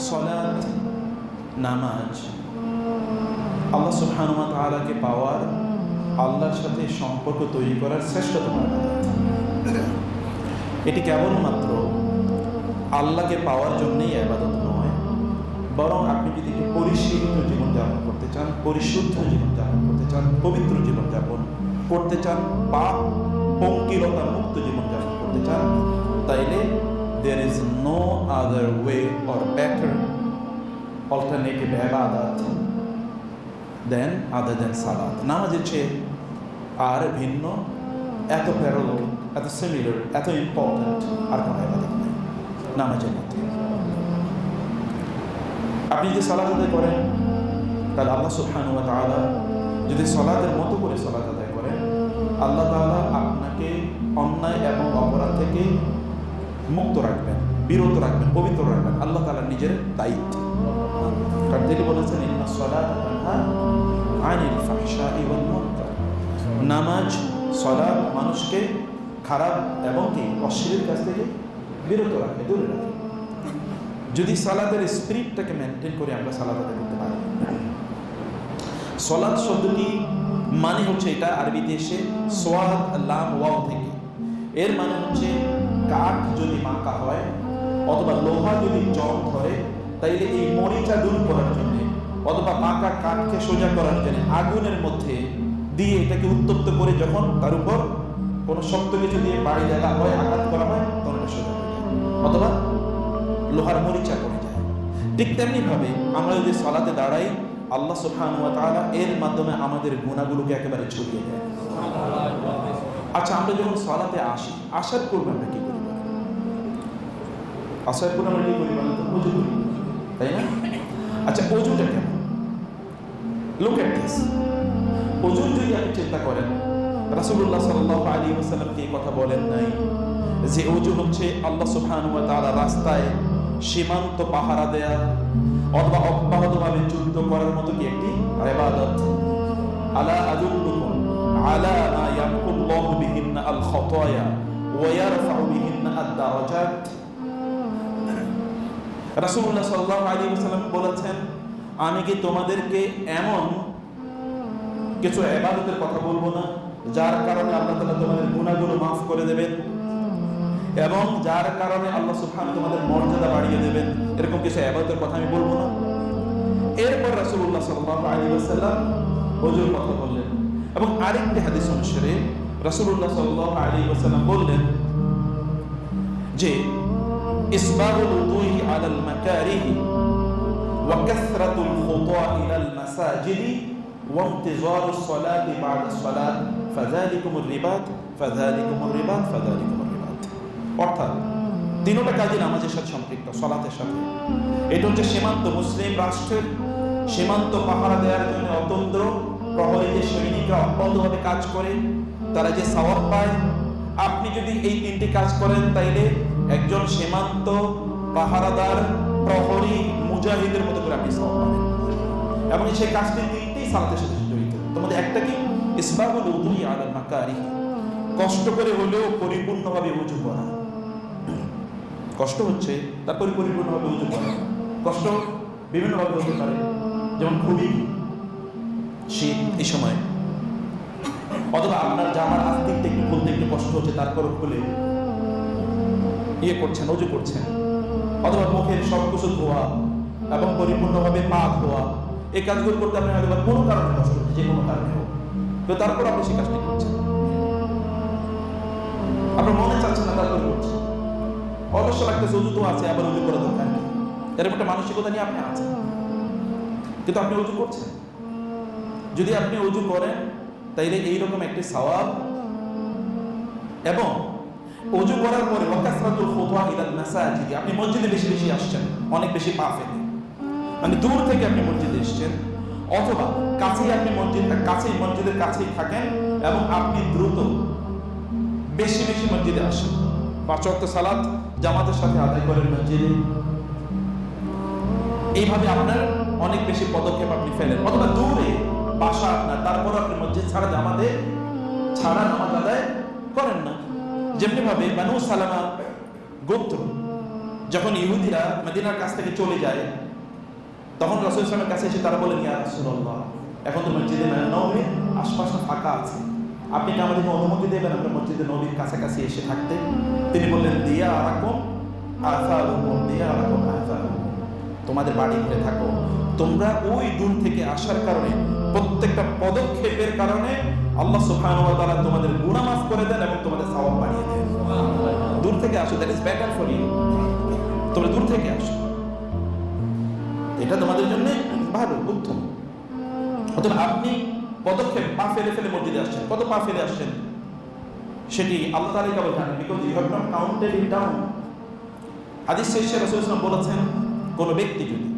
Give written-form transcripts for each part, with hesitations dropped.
সলাত, নামাজ আল্লাহ সুবহানাহু ওয়া তাআলাকে পাওয়ার, আল্লাহর সাথে সম্পর্ক তৈরি করার শ্রেষ্ঠতম ইবাদত। এটি কেবলমাত্র আল্লাহকে পাওয়ার জন্যই ইবাদত নয়, বরং আপনি যদি পরিশীলিত জীবনযাপন করতে চান, পরিশুদ্ধ জীবনযাপন করতে চান, পবিত্র জীবনযাপন করতে চান, পাপ পঙ্কিলতা মুক্ত জীবনযাপন করতে চান, তাইলে there is no other way or better alternative ibadat other than salat. নামাজের চেয়ে আর ভিন্ন, এত প্যারালাল, এত সিমিলার, এত ইম্পর্ট্যান্ট আর কোনো ইবাদত নেই নামাজের মধ্যে। আপনি যদি সালাত আদায় করেন, তাহলে আল্লাহ সুবহানাহু ওয়া তাআলা যদি সালাতের মতো করে সালাত আদায় করেন, আল্লাহ তাআলা আপনাকে অন্যায় এবং অপরাধ থেকে মুক্ত রাখবেন, বিরত রাখবেন, পবিত্র রাখবেন। আল্লাহ তাআলার নিজের দায়িত্ব। কারণ তিনি বলেছেন ইন্নাস সালাতা তানহা আনিল ফাহশাই ওয়াল মুনকার। নামাজ, সালাত মানুষকে খারাপ এবং কি অশ্লীল কাজ থেকে বিরত রাখে, দূরে রাখে। যদি সালাতের স্পিরিটটাকে মেনটেন করে আমরা সালাত আদায় করতে পারি। সালাত শব্দটি মানে হচ্ছে, এটা আরবিতে এসে সোয়াদ লাম ওয়াও থেকে, এর মানে হচ্ছে কাঠ যদি বাঁকা হয় অথবা লোহা যদি জং ধরে, তাইলে এই মরিচা দূর করার জন্য অথবা বাঁকা কাঠকে সোজা করার জন্য আগুনের মধ্যে দিয়ে এটাকে উত্তপ্ত করে যখন তার উপর কোনো শক্ত কিছু দিয়ে বাড়ি দেওয়া হয়, আঘাত করা হয়, তখন এটা সোজা হয়ে যায় অথবা লোহার মরিচা পড়ে যায়। ঠিক তেমনি ভাবে আমরা যদি সালাতে দাঁড়াই, আল্লাহ সুবহানাহু ওয়া তাআলা এর মাধ্যমে আমাদের গুনাহগুলোকে একেবারে ছড়িয়ে দেয়। আচ্ছা, আমরা যখন সালাতে আসি, আসার পূর্বে আমরা কি করি? আসার পূর্বে আমরা কি করি? ওযু করি, তাই না? আচ্ছা, ওযুটা কেন? Look at this. ওযু যদি আপনি চিন্তা করেন, রাসূলুল্লাহ সাল্লাল্লাহু আলাইহি ওয়াসাল্লাম কি কথা বলেন নাই যে ওযু হচ্ছে আল্লাহ সুবহানাহু ওয়া তাআলা রাস্তায় সীমান্ত পাহারা দেয়া অথবা অব্যাহতভাবে যুদ্ধ করার মতো কি একটি ইবাদত? আলা আদুল্লুকুম আলা মা ইয়ামকুল্লাহু বিহিন্না আল খাতায়া ওয়া ইয়ারফাউ বিহিন্না আদ-দারাজাত। রাসূলুল্লাহ সাল্লাল্লাহু আলাইহি ওয়াসাল্লাম বলেছেন, আমি কি তোমাদেরকে এমন কিছু ইবাদতের কথা বলবো না যার কারণে আল্লাহ তাআলা তোমাদের গুনাহগুলো মাফ করে দেবেন এবং যার কারণে আল্লাহ সুবহানাহু তোমাদের মর্যাদা বাড়িয়ে দেবেন? এরকম কিছু ইবাদতের কথা আমি বলবো না? এরপর রাসূলুল্লাহ সাল্লাল্লাহু আলাইহি ওয়াসাল্লাম ওযুর কথা বললেন এবং আরেকটি হাদিস অনুসারে রাসূলুল্লাহ সাল্লাল্লাহু আলাইহি ওয়াসাল্লাম বললেন যে ইসবাগুল উযুই আলাল মাকারিহি ওয়া কাসরাতুল খুতা ইলাল মাসাজিদি ওয়া ইন্তিজারুস সালাতি বা'দা সালাত ফাযালিকুমুর রিবাত ফাযালিকুমুর রিবাত ফাযালিকুমুর রিবাত। অর্থাৎ তিনটা কাজই নামাজের সাথে সম্পৃক্ত, সালাতের সাথে। এটা হচ্ছে সীমান্ত, মুসলিম রাষ্ট্রের সীমান্ত পাহারা দেওয়ার জন্য অতন্ত্র প্রহরী যে সৈনিকরা অব্যাহতভাবে কাজ করে, তারা যে সওয়াব পায়। আপনি যদি এই তিনটি কাজ করেন, তাইলে একজন সীমান্ত পাহারাদার প্রহরী মুজাহিদের মতো করে আপনি সওয়াব পাবেন। এবং সেই কাজটি তিনটি সালাতের সাথে জড়িত। তোমাদের একটা কি? ইসবাগুল উযুই আলাল মাকারিহি, কষ্ট করে হলেও পরিপূর্ণভাবে ওযু করা। কষ্ট হচ্ছে, তারপরে পরিপূর্ণভাবে ওযু করা। কষ্ট বিভিন্নভাবে হতে পারে, যেমন খুবই শীত এই সময়, অথবা আপনার জামার আস্তিকটা একটু খুলতে একটু কষ্ট হচ্ছে, তারপরও খুলে করছেন, ওযু করছেন। অথবা মুখের সব কিছু ধোয়া এবং পরিপূর্ণভাবে পাক হওয়া, এই কাজগুলো করতে আপনি হয়তো কোনো কারণে কষ্ট হচ্ছে, যে কোনো কারণে হোক, তো তারপর আপনি সেই কাজটি করছেন। আপনার মনে চাচ্ছে না, তারপরে করছেন। অবশ্য লাগতেছে, ওযু তো আছে, আবার ওযু করা দরকার নেই, এরকম একটা মানসিকতা নিয়ে আপনি আছেন, কিন্তু আপনি ওযু করছেন। যদি আপনি ওযু করেন, তাইলে এইরকম একটি সওয়াব। এবং ওযু করার পরে ওয়া কাসরাতুল খুতা ইলাল মাসাজিদ, আপনি মসজিদে বেশি বেশি আসছেন, অনেক বেশি পা ফেলে, মানে দূর থেকে আপনি মসজিদে এসেছেন, অথবা কাছেই আপনি মসজিদের কাছেই থাকেন এবং আপনি দ্রুত বেশি বেশি মসজিদে আসেন, 5 ওয়াক্ত সালাত জামাতের সাথে আদায় করেন মসজিদে। এইভাবে আপনার অনেক বেশি পদক্ষেপ আপনি ফেলেন, অথবা দূরে বাসা আপনার, তারপর আপনি মসজিদ ছাড়া জামাতে ছাড়া নামাজ আদায় করেন না। যেমনি ভাবে বানু সালামা গোত্র, যখন ইহুদিরা মদিনার কাছ থেকে চলে যায়, তখন রাসূল সাল্লাল্লাহু আলাইহি ওয়াসাল্লামের কাছে এসে তারা বলেন, ইয়া রাসূলুল্লাহ, এখন তো মসজিদে নববী আশপাশে ফাঁকা আছে, আপনি কি আমাদেরকে অনুমতি দেবেন আমরা মসজিদে নবীর কাছাকাছি এসে থাকতে? তিনি বললেন, দিয়া আরাকুম আসারুকুম, দিয়া আরাকুম আসারুকুম, তোমাদের বাড়ি ঘরে থাকো, তোমরা ওই দূর থেকে আসার কারণে, প্রত্যেকটা পদক্ষেপের কারণে আল্লাহ সুবহানাহু ওয়া তাআলা তোমাদের গুনাহ মাফ করে দেন এবং তোমাদের সওয়াব বাড়িয়ে দেন। দূর থেকে আসো, that is better for you, তোমরা দূর থেকে আসো, এটা তোমাদের জন্য ভালো, উত্তম। অথবা আপনি পদক্ষেপ পা ফেলে ফেলে মসজিদে আসছেন, কত পা ফেলে আসছেন সেটি আল্লাহ তাআলাই কেবল জানেন, because you have not counted it down. হাদিস শেষে রাসূল সাল্লাল্লাহু আলাইহি ওয়াসাল্লাম বলেছেন, কোন ব্যক্তি যদি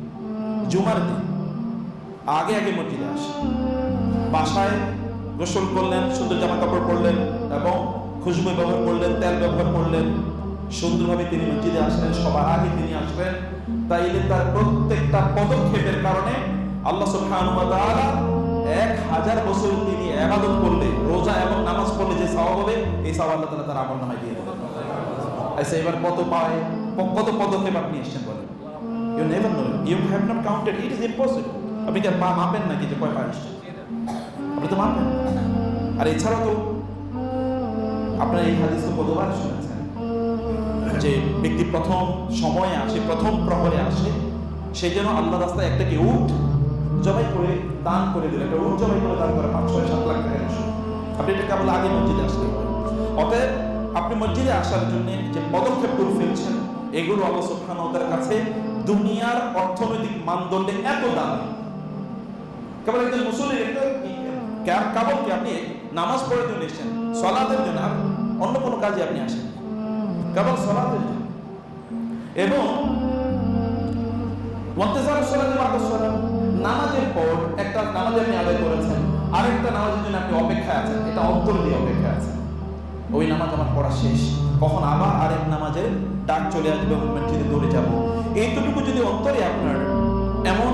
জুমার দিন আগে আগে মসজিদে আসে, বাসায় গোসল করলেন, সুন্দর জামা কাপড় পরলেন এবং খুশবু ব্যবহার করলেন, তেল ব্যবহার করলেন, সুন্দরভাবে তিনি মসজিদে আসলেন, সবার আগে তিনি আসলেন, তাইলে তার প্রত্যেকটা পদক্ষেপের কারণে আল্লাহ সুবহানাহু ওয়া তাআলা 1000 বছর তিনি ইবাদত করলে, রোজা এবং নামাজ পড়লে যে সওয়াব হবে, এই সওয়াব আল্লাহ তাআলা তার আমলনামায় দিয়ে দেবেন। আচ্ছা, এবার কত পদক্ষেপ আপনি এসেছেন বলেন? You never know, you have not counted, it is impossible. আপনি কি পা মাপেন নাকি যে কয় পা এসেছেন? আপনি তো মাপেন। আর এছাড়াও তো আপনার এই হাদিস তো কতবার শুনেছেন যে ব্যক্তি প্রথম সময়ে আসে, প্রথম প্রহরে আসে, সেই জন্য আল্লাহ রাস্তায় একটা কি উট জবাই করে দান করে দিল, একটা উট জবাই করে দান করে 5-6-7 লাখ টাকা আসে। আপনি এটা কেবল আগে মসজিদে আসলে হয়। অতএব আপনি মসজিদে আসার জন্য যে পদক্ষেপগুলো ফেলছেন, এগুলো আল্লাহ সুবহানাহু ওয়া তাআলার কাছে দুনিয়ার অর্থনৈতিক মানদণ্ডে এত দামি। কেবল একজন মুসলিম কেবল কি আপনি নামাজ পড়ার জন্য এসেছেন, সালাতের জন্য, আর অন্য কোনো কাজে আপনি আসেন, কেবল সালাতের জন্য। এবং নামাজের পর একটা নামাজ আপনি আদায় করেছেন, আরেকটা নামাজের জন্য আপনি অপেক্ষায় আছেন, এটা অন্তর দিয়ে অপেক্ষায় আছেন, ওই নামাজ আমার পড়া শেষ, কখন আবার আরেক নামাজের ডাক চলে আসবে, মসজিদে দৌড়ে যাব। এইটুকু যদি অন্তরে আপনার এমন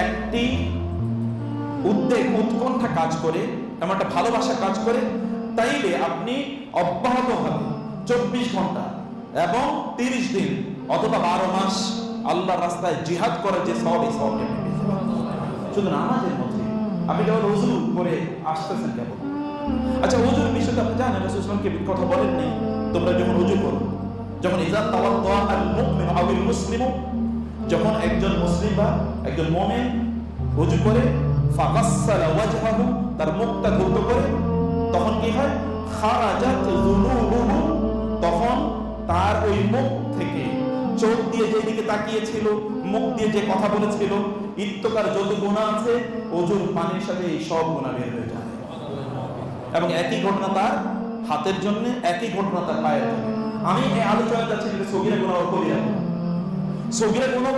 একটি উদ্বেগ, উৎকণ্ঠা কাজ করে, এমন একটা ভালোবাসা কাজ করে, তাইলে আপনি অব্যাহতভাবে 24 ঘন্টা এবং 30 দিন অথবা 12 মাস আল্লাহর রাস্তায় জিহাদ করার যে সওয়াব, এই সওয়াবটা আপনি পেয়ে যাবেন। শুধু নামাজের মধ্যে আপনি কেবল ওযু করে আসতেছেন কেবল। আচ্ছা, ওযুর বিষয়টা আপনি জানেন, রাসূল সাল্লাল্লাহু আলাইহি ওয়াসাল্লাম কথা বলেন নেই, তোমরা যখন ওযু করো, যখন ইযা তাওয়াদ্দা আল মুমিনু আও আল মুসলিমু, যখন একজন মুসলিম বা একজন মুমিন ওযু করে, ফাগাসসালা ওয়াজহাহু, তার মুখটা ধৌত করে, তখন কি হয়? খারাজাত যুনুবুহু, তখন তার ওই মুখ থেকে, চোখ দিয়ে যেদিকে তাকিয়েছিল, মুখ দিয়ে যে কথা বলেছিল, ইত্তকার যত গুনাহ আছে, ওযুর পানির সাথে এই সব গুনাহ বের হয়ে যায়। এবং একই ঘটনা তার হাতের জন্য, একই ঘটনা তার পায়ের জন্য। আমি এই আলোচনা যাচ্ছি যে সগীরা গুনাহ ও কবিরা গুনাহ। সগীরা গুনাহ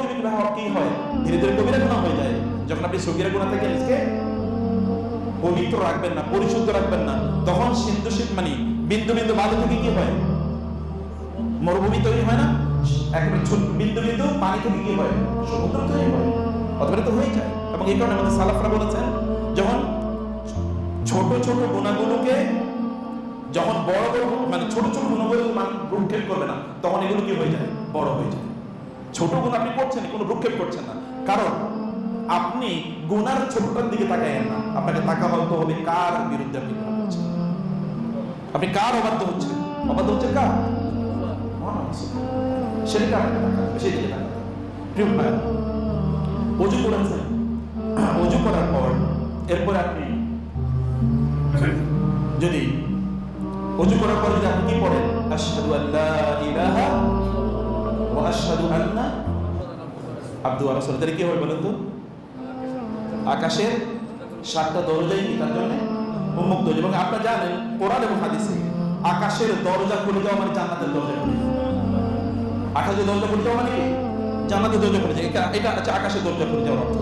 কি হয়? ধীরে ধীরে কবিরা গুনাহ হয়ে যায়। যখন আপনি সগীরা গুনাহ থেকে নিজেকে পবিত্র রাখবেন না, পরিশুদ্ধ রাখবেন না, তখন সিন্ধু মানে বিন্দু বিন্দু বালু থেকে কি হয়? মরুভূমি তৈরি হয় না? একেবারে ছোট বিন্দু বিন্দু পানি থেকে কি হয়? সমুদ্র তৈরি হয়। অতএব তো হয়ে যায়। এবং এই কারণে আমাদের সালাফরা বলেছেন, যখন ছোট ছোট গুনাহগুলোকে, যখন বড় বড় মানে ছোট ছোট গুনাহগুলো ভ্রুক্ষেপ করবে না, তখন এগুলো কি হয়ে যায়? বড় হয়ে যায়। ছোট গুনাহ আপনি করছেন, কোনো ভ্রুক্ষেপ করছেন না, কারণ আপনি গুনার ছোটটার দিকে তাকায়েন না, আপনাকে তাকাতে হবে কার বিরুদ্ধে আপনি গুনাহ করছেন, আপনি কার অবাধ্য হচ্ছেন। অবাধ্য হচ্ছেন কার? সেদিকে আপনাকে তাকাতে হবে, সেদিকে তাকাতে হবে। প্রিয় ভাই, ওযু করেছেন, ওযু করার পর এরপর আপনি যদি ওযু করার পর যদি আপনি কি পড়েন? আশহাদু আল্লা ইলাহা ওয়া আশহাদু আন্না আবদুহু ওয়া রাসূলুহু, তাহলে কি হবে বলেন তো? আকাশের 7টা দরজাই কি তার জন্য উন্মুক্ত। এবং আপনারা জানেন কোরআন এবং হাদিসে আকাশের দরজা খুলে যাওয়া মানে জান্নাতের দরজা খুলে যাওয়া। আকাশের দরজা খুলে যাওয়া মানে কি? জান্নাতের দরজা খুলে যাওয়া। এটা হচ্ছে আকাশের দরজা খুলে যাওয়ার অর্থ।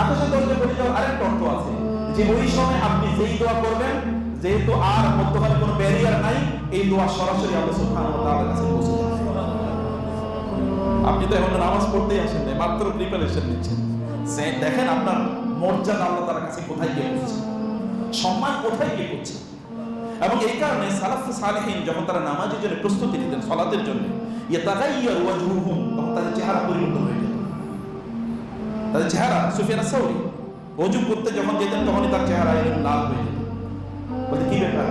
আকাশের দরজা খুলে যাওয়ার আরেকটা অর্থ আছে, যে ওই সময় আপনি যেই দোয়া করবেন, যেহেতু আর মধ্যখানে কোনো ব্যারিয়ার নাই, এই দোয়া সরাসরি আল্লাহ সুবহানাহু ওয়া তাআলার কাছে পৌঁছে যাবে। আপনি তো এখন নামাজ পড়তেই আসেন না, মাত্র প্রিপারেশন নিচ্ছেন। দেখেন আপনার মর্যাদা আল্লাহ তাআলার কাছে কোথায় গিয়ে পৌঁছে, সম্মান কোথায় গিয়ে পৌঁছে। এবং এই কারণে সালাফ সালেহিন যখন তারা নামাজের জন্য প্রস্তুতি নিতেন, সালাতের জন্য, ইয়াতাগাইয়ারু ওয়াজহুহুম, তখন তাদের চেহারা পরিবর্তন হয়ে যেত। তাদের চেহারা, সুফিয়ান আস-সাউরি ওযু করতে যখন যেতেন তখনই তার চেহারা এরকম লাল হয়ে যেত। বলতে কি ব্যাপার,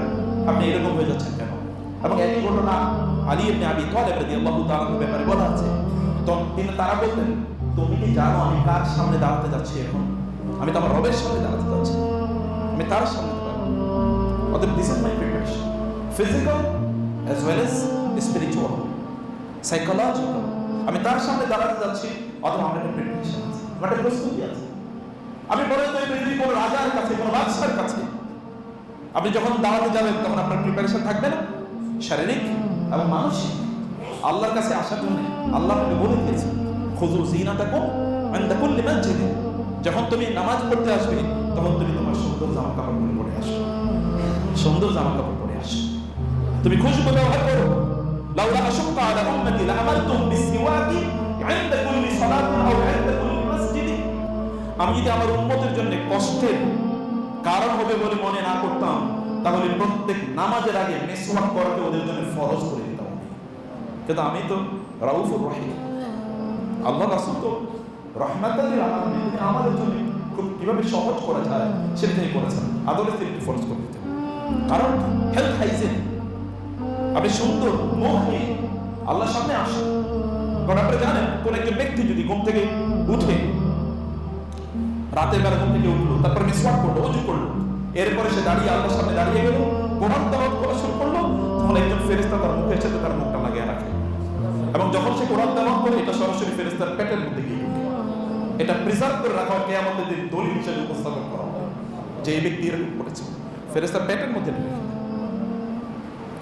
আপনি এরকম হয়ে যাচ্ছেন কেন? এবং একই ঘটনা আলী ইবনে আবি তালেব রাদিয়াল্লাহু তাআলার ব্যাপারে বলা আছে। তো তারা বলতেন, তুমি কি জানো আমি কার সামনে দাঁড়াতে যাচ্ছি এখন? আমি তো আমার রবের সামনে দাঁড়াতে যাচ্ছি, আমি তার সামনে দাঁড়াবো। অতএব this is my preparation, physical as well as spiritual, psychological. আমি তার সামনে দাঁড়াতে যাচ্ছি, অথবা আমার একটা প্রিপারেশন আছে, আমার একটা প্রস্তুতি আছে। আমি বলে তো পৃথিবীর কোনো রাজার কাছে, কোনো বাদশার কাছে আপনি যখন দাঁড়াতে যাবেন তখন আপনার প্রিপারেশন থাকবে না, শারীরিক এবং মানসিক। আল্লাহর কাছে আসার জন্য আল্লাহ আপনাকে বলে দিয়েছে, খুযু যিনাতাকুম ইনদা কুল্লি মাসজিদ। যখন তুমি নামাজ পড়তে আসবে তখন তুমি তোমার সুন্দর জামা কাপড় পরে আসো, সুন্দর জামা কাপড় পরে আসো, তুমি খুশবু ব্যবহার করো। লাউলা আশাক্কা আলা উম্মতি লাআমারতুম বিসওয়াকি ইনদা কুল্লি সালাতিন আও ইনদা কুল্লি মাসজিদ। আমি যদি আমার উম্মতের জন্য কষ্টের কারণ হবে বলে মনে না করতাম, তাহলে প্রত্যেক নামাজের আগে মিসওয়াক করাকে ওদের জন্য ফরজ করে দিতাম। কিন্তু আমি তো রাউফুর রহিম, আল্লাহ রাসূল তো রাহমাতাল লিল আলামিন, তিনি আমাদের জন্য খুব কিভাবে সহজ করা যায় সেটাই করেছেন, আদলে তিনি ফরজ করে দিতেন। কারণ হেলথ হাইজিন, আপনি সুন্দর মুখ নিয়ে আল্লাহর সামনে আসেন। কারণ আপনি জানেন কোন একজন ব্যক্তি যদি ঘুম থেকে উঠে, রাতের বেলা ঘুম থেকে উঠলো, তারপর মিসওয়াক করলো, ওযু করলো, এরপরে সে দাঁড়িয়ে আল্লাহর সামনে দাঁড়িয়ে গেল, কোরআন তেলাওয়াত করা শুরু করলো, তখন একজন ফেরেশতা তার মুখের সাথে তার মুখটা লাগিয়ে রাখে। এবং যখন সে কোরআন তেলাওয়াত করে, এটা সরাসরি ফেরেশতার পেটের মধ্যে গিয়ে ঢুকে। এটা প্রিজার্ভ করে রাখা হয়, কিয়ামতের দিন দলিল হিসেবে উপস্থাপন করা হবে যে এই ব্যক্তি এরকম করেছে, ফেরেশতার পেটের মধ্যে ঢুকে।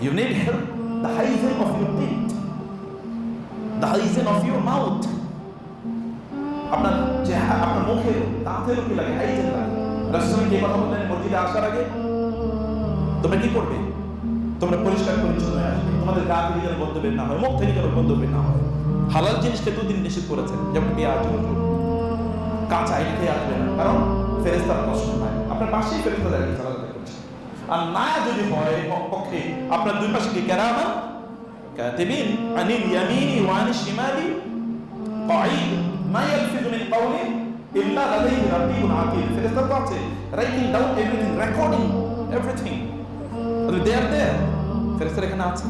You need help, the hygiene of your teeth, the hygiene of your mouth. আপনার আপনার মুখে দাঁতেরও কি লাগে, হাইজিন লাগে। রাসূল যে কথা বললেন মসজিদে আসার আগে তোমরা কি করবে? তোমরা পরিষ্কার পরিচ্ছন্ন হয়ে আসবে, তোমাদের গা থেকে যেন গন্ধ বের না হয়, মুখ থেকে যেন গন্ধ বের না হয়। হালাল জিনিসকে দুদিন নিষেধ করেছেন, যেমন পেঁয়াজ, রসুন, কাঁচা এটা খেয়ে আসবে না, কারণ ফেরেশতার কষ্ট হয়। আপনার পাশেই ফেরেশতা দাঁড়িয়ে সালাত করছে। আর না যদি হয় পক্ষে আপনার দুই পাশে কি কেরামান কাতিবিন আনিল ইয়ামিনি ওয়া আনিশ শিমালি কাঈদ মা ইয়ালফিযু মিন কাওলিন ইল্লা লাদাইহি রাকিবুন আতীদ। ফেরেশতা তো আছে, writing down everything, recording everything. They are there, ফেরেশতা এখানে আছে।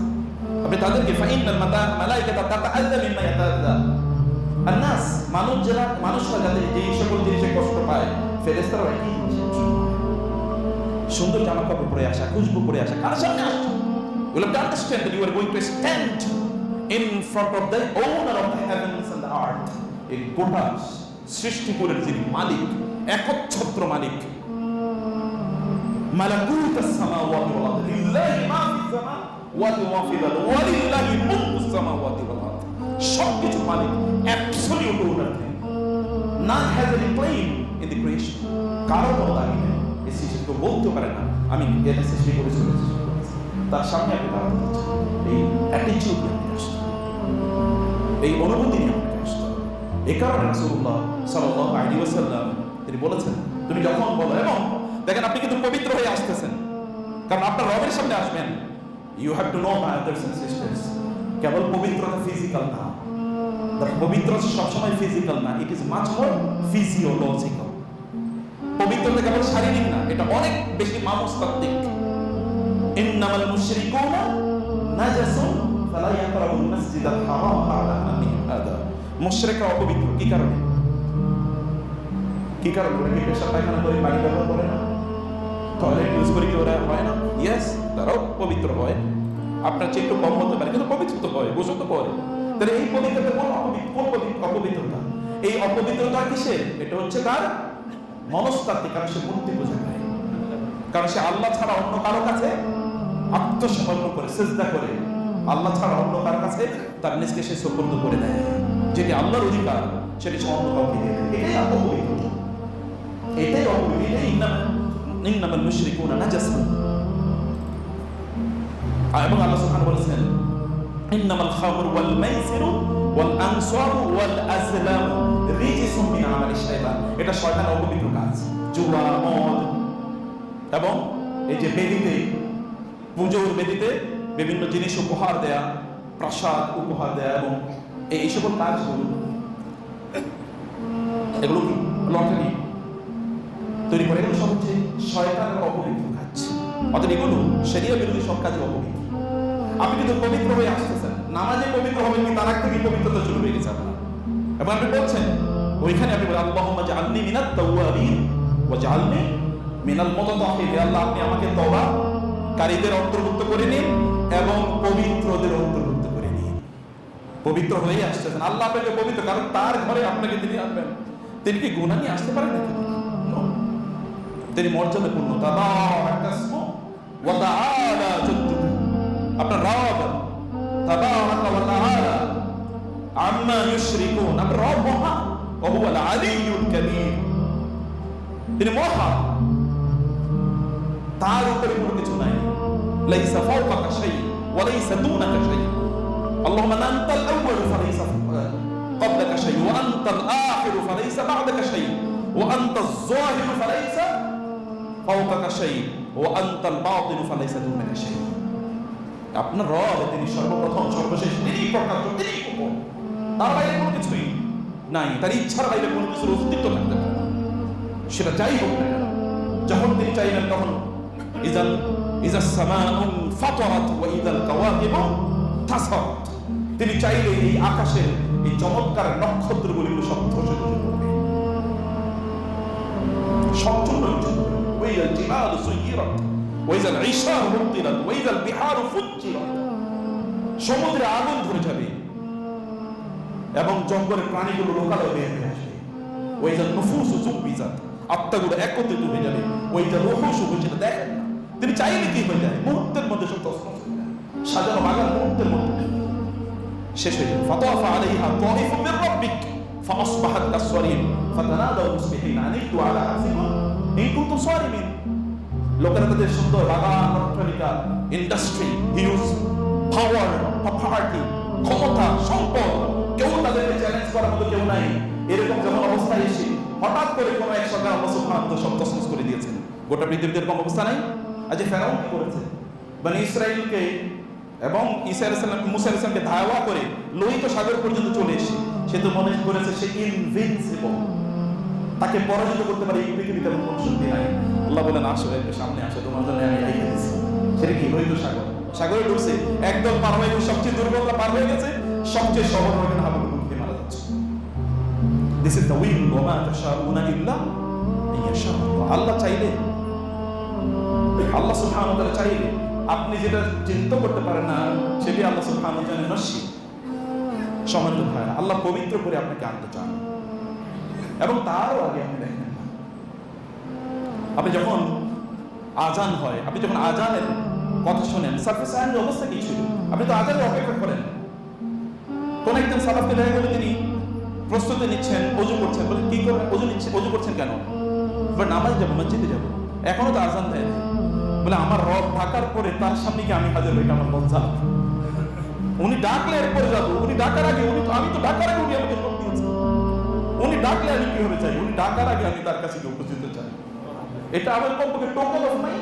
আপনি তাদেরকে ফাইনাল মালাইকাতা তাতাআল্লা মিম্মা ইয়াতাআল্লা আন-নাস, মানুষরা যাতে যে সকল জিনিসে কষ্ট পায়, ফেরেশতারাও একই জিনিসে কষ্ট পায়। সুন্দর জামা কাপড় পরে আসা, খুশবু পরে আসা, কার সামনে আসছো? You have to understand that you are going to stand in front of the owner of the heavens and the earth. এই গোটা সৃষ্টিকুলের যিনি মালিক, একচ্ছত্র মালিক, মালাকুতাস সামাওয়াতি ওয়াল আরদ, লিল্লাহি মা ফিস সামাওয়াতি ওয়া ফিল আরদ ওয়া লিল্লাহি মুলকুস সামাওয়াতি ওয়াল আরদ। সবকিছু মালিক, absolute owner. None has any claim in the creation. কারো কোনো দাবি নেই, এই সৃষ্টিকে বলতে পারে না আমি এটা সৃষ্টি করেছি। তার সামনে আপনি দাঁড়াতে চাচ্ছেন, এই অ্যাটিটিউড নিয়ে আপনি আসতে হবে, এই অনুভূতি নিয়ে আপনি আসতে হবে। এই কারণে রাসূলুল্লাহ সাল্লাল্লাহু আলাইহি ওয়াসাল্লাম তিনি বলেছেন, তুমি যখন বলো, এবং দেখেন আপনি কিন্তু পবিত্র হয়ে আসতেছেন, কারণ আপনার রবের সামনে আসবেন। You have to know my brothers and sisters, কেবল পবিত্রতা ফিজিক্যাল না, পবিত্রতা সবসময় ফিজিক্যাল না, it is much more physiological. পবিত্রতা কেবল শারীরিক না, এটা অনেক বেশি মানসতাত্ত্বিক। ইন্নামাল মুশরিকুনা নাজাসুন ফালা ইয়াকরাবুল মাসজিদাল হারাম বা'দা আমিহিম হাদা। মুশরিকরা অপবিত্র কি কারণে? কি কারণে? ওরা কি পেশাব পায়খানা করে পানি ব্যবহার করে না, টয়লেট ইউজ করে কি ওরা হয় না? ইয়েস, তারাও পবিত্র হয়, আপনার চেয়ে একটু কম হতে পারে, কিন্তু পবিত্র তো হয়, গোসল তো করে। তাহলে এই পবিত্রতা কোন অপবিত্রতা? এই অপবিত্রতা কিসের? এটা হচ্ছে তার মনস্তাত্ত্বিক, কারণ সে মূর্তি পূজা করে, কারণ সে আল্লাহ ছাড়া অন্য কারো কাছে আত্মসমর্পণ করে, সিজদা করে, আল্লাহ ছাড়া অন্য কারো কাছে তার নিজকে সে সুপর্দ করে দেয়। যেটি আল্লাহর অধিকার সেটি সে অন্য কাউকে দিয়ে দেয়। এটাই অপবিত্রতা, এটাই অপবিত্র, এটাই ইন্নামাল মুশরিকুনা নাজাসুন। এবং আল্লাহ সুবহানাহু বলেছেন, ইন্নামাল খামরু ওয়াল মাইসিরু ওয়াল আনসাবু ওয়াল আজলামু রিজসুম মিন আমালিশ শাইতান। এটা শয়তানের অপবিত্র কাজ, জুয়া, মদ এবং এই যে বেদিতে পুজোর বেদিতে বিভিন্ন জিনিস উপহার দেয়া, প্রাসাদ উপহার দেয়া এবং এই সকল কাজগুলো, এগুলো কি লটারি তৈরি করে, এগুলো সব হচ্ছে শয়তানের অপবিত্র কাজ। অতএব এগুলো শরিয়া বিরোধী সব কাজে অপবিত্র। আপনি কিন্তু পবিত্র হয়ে আসতেছেন, নামাজে পবিত্র হবেন কি তার আগ থেকে পবিত্রতা শুরু হয়ে গেছে আপনার। এবং আপনি বলছেন ওইখানে আপনি বলেন আল্লাহুম্মা জাআলনি মিনাত তাওয়াবিন ওয়া জাআলনি মিনাল মুতাতাহহিরিন। আল্লাহ আপনি আমাকে তওবাকারীদের অন্তর্ভুক্ত করে নিন এবং পবিত্রদের অন্তর্ভুক্ত করে নিন। পবিত্র হয়ে আসতেছেন, আল্লাহ আপনাকে পবিত্র, কারণ তার ঘরে আপনাকে তিনি আনবেন। তিনি কি গুনাহ নিয়ে আসতে পারেন নাকি? তিনি মর্যাদাপূর্ণ। তাবারাকা ইসমু ওয়া তাআলা জাদ্দুহু। আপনার রব তাবারাকা ওয়া তাআলা আম্মা ইউশরিকুন, আপনার রব মহা, ওয়া হুয়াল আলিয়্যুল কাবীর। তিনি মহা, তার উপরে কোনো কিছু নাই। লাইসা ফাওকাকা শাই ওয়া লাইসা দুনাকা শাই। আল্লাহুম্মা আনতাল আউওয়ালু ফালাইসা ক্বাবলাকা শাই ওয়া আনতাল আখিরু ফালাইসা বা'দাকা শাই ওয়া আনতাজ যাহিরু ফালাইসা ফাওকাকা শাই ওয়া আনতাল বাতিনু ফালাইসা দুনাকা শাই। আপনার রব তিনি সর্বপ্রথম সর্বশেষ, তিনি প্রকাশ্য, তিনি গোপন, তার বাইরে কোনো কিছুই নাই। তার ইচ্ছার বাইরে কোনো কিছুর অস্তিত্ব থাকতে পারে না, সেটা যাই হোক না কেন। যখন তিনি চাইবেন তখন ইজাস সামাউ ফাতারাত ওয়া ইযাল কাওয়াকিবু তাসারাত, তিনি চাইলে এই আকাশের এই চমৎকার নক্ষত্রগুলো সব ধ্বংস করে দেবে, সম্পূর্ণ ওয়া ইযাল জিবালু সুয়িরাত ওয়া ইযাল ঈশারু মুতিরাত ওয়া ইযাল বিহারু ফুজ্জিরাত। সমুদ্রে আগুন ধরে যাবে এবং জঙ্গলের প্রাণীগুলো লোকালয়ে বের হয়ে আসবে। ওই যে নুফুসু জুবিজাত, আত্মাগুলো একত্রিত হয়ে যাবে। ওই যে রুহুসু, যেটা দেখেন না, তিনি চাইলে কি হয়ে যায়, মুহূর্তের মধ্যে সব তছনছ হয়ে যায়। সাজানো বাগান মুহূর্তের মধ্যে শেষ হয়ে যাবে। ফাতাফা আলাইহা তাইফুম মির রাব্বিক ফাসবাহাত কাসসারিম ফাতানাদাউ মুসবিহিনা আনিতু আলা হারসিকুম ইন কুনতুম সারিমিন। লোকেরা তাদের সুন্দর বাগান, অট্টালিকা, ইন্ডাস্ট্রি, হিউজ পাওয়ার, প্রপার্টি, ক্ষমতা, সম্পদ, কেউ তাদেরকে চ্যালেঞ্জ করার মতো কেউ নাই। এরকম যখন অবস্থায় এসে হঠাৎ করে কোনো এক সরকার আল্লাহ সুবহানাহু ওয়া তাআলা সব তছনছ করে দিয়েছেন। গোটা পৃথিবীতে এরকম অবস্থা নাই। আজ ফেরাউন কি করেছে, বনি ইসরাইলকে এবং ঈসা আলাইহিস সালাম, মুসা আলাইহিস সালামকে ধাওয়া করে লোহিত সাগর পর্যন্ত চলে এসে সে তো মনে করেছে সে ইনভিনসিবল, তাকে পরাজিত করতে পারে এই পৃথিবীতে এমন কোনো শক্তি নাই। আল্লাহ বলেন আসো, একটু সামনে আসো, তোমার জন্য আমি রেখে দিয়েছি। সেটা কি? লোহিত সাগর। সাগরে ঢুকছে, একদল পার হয়ে গেছে, সবচেয়ে দুর্বলরা পার হয়ে গেছে, সবচেয়ে সবল হয়ে গেলে হাবুডুবু খেয়ে মারা যাচ্ছে। দিস ইজ দ্য উইল ওয়া মা তাশাউনা ইল্লা ইয়াশা আল্লাহ। আল্লাহ চাইলে, আল্লাহ সুবহানাহু ওয়া তাআলা চাইলে আপনি যেটা চিন্তা করতে পারেন না, সেটি আল্লাহ সুবহানাহু ওয়া তাআলা নসি সমান্ত হয়। আল্লাহ পবিত্র করে আপনাকে আনতে চান এবং তারও আগে আপনি দেখেন, আপনি যখন আজান হয়, আপনি যখন আজানের কথা শোনেন, সারফেস আইনের অবস্থা কি ছিল? আপনি তো আজানের অপেক্ষা করেন। কোন একজন সালাফকে দেখা গেল তিনি প্রস্তুতি নিচ্ছেন, অজু করছেন, বলে কি করবেন? অজু করছেন কেন? বলে নামাজ যাবো, মসজিদে যাবো, এখনো তো আজান দেয় না। বলে আমার রব ডাকার পরে তার সামনে কি আমি হাজির হই, আমার লজ্জা। উনি ডাকলে এরপরে যাবো, উনি ডাকার আগে আমি তো ডাকার আগে উনি আমাকে সব দিয়েছেন। উনি ডাকলে আমি কিভাবে চাই? উনি ডাকার আগে আমি তার কাছে উপস্থিত চাই। এটা আমার কমপক্ষে token of my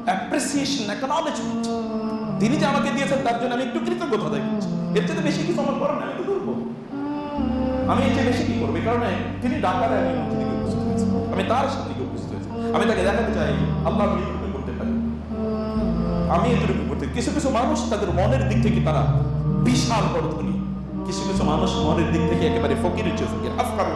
appreciation, acknowledgement. তিনি যে আমাকে দিয়েছেন তার জন্য আমি একটু কৃতজ্ঞতা দেখাচ্ছি। এর চেয়ে বেশি কিছু আমার করার না, আমি তো করবো। আমি এর চেয়ে বেশি কি করবো? এই কারণে তিনি ডাকারে আমি মসজিদে উপস্থিত হয়েছি, আমি তার সামনে উপস্থিত হয়েছি। আমি তাকে দেখাতে চাই আল্লাহ আমি এটুকু করতে পারি, আমি এটুকু করতে। কিছু কিছু মানুষ তাদের মনের দিক থেকে তারা বিশাল বড় ধনী, কিছু কিছু মানুষ মনের দিক থেকে একেবারে ফকিরের চেয়ে ফকির, আফকার।